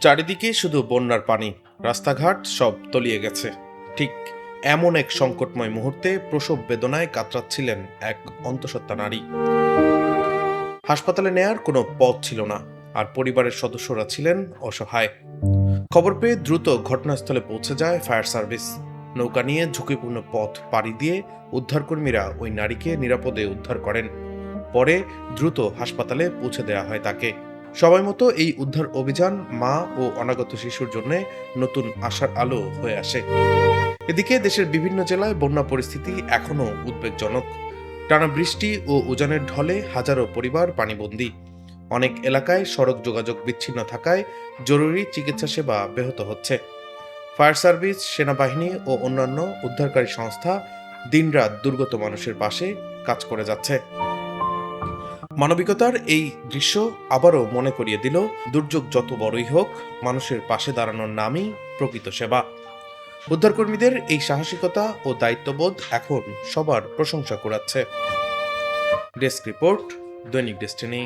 চারিদিকে শুধু বন্যার পানি, রাস্তাঘাট সব তলিয়ে গেছে। ঠিক এমন এক সংকটময় মুহূর্তে প্রসব বেদনায় কাতরাচ্ছিলেন এক অন্তঃসত্ত্বা নারী। হাসপাতালে নেয়ার কোনো পথ ছিল না, আর পরিবারের সদস্যরা ছিলেন অসহায়। খবর পেয়ে দ্রুত ঘটনাস্থলে পৌঁছে যায় ফায়ার সার্ভিস। নৌকা নিয়ে ঝুঁকিপূর্ণ পথ পাড়ি দিয়ে উদ্ধারকর্মীরা ওই নারীকে নিরাপদে উদ্ধার করেন। পরে দ্রুত হাসপাতালে পৌঁছে দেওয়া হয় তাকে। সময় মতো এই উদ্ধার অভিযান মা ও অনাগত শিশুর জন্য নতুন আশার আলো হয়ে আসে। এদিকে দেশের বিভিন্ন জেলায় বন্যা পরিস্থিতি এখনও উদ্বেগজনক। টানা বৃষ্টি ও উজানের ঢলে হাজারো পরিবার পানিবন্দী। অনেক এলাকায় সড়ক যোগাযোগ বিচ্ছিন্ন থাকায় জরুরি চিকিৎসা সেবা ব্যাহত হচ্ছে। ফায়ার সার্ভিস, সেনাবাহিনী ও অন্যান্য উদ্ধারকারী সংস্থা দিনরাত দুর্গত মানুষের পাশে কাজ করে যাচ্ছে। মানবিকতার এই দৃশ্য আবারও মনে করিয়ে দিল, দুর্যোগ যত বড়ই হোক, মানুষের পাশে দাঁড়ানোর নামই প্রকৃত সেবা। উদ্ধারকর্মীদের এই সাহসিকতা ও দায়িত্ববোধ এখন সবার প্রশংসা কুড়াচ্ছে। ডেস্ক রিপোর্ট, দৈনিক ডেস্টিনি।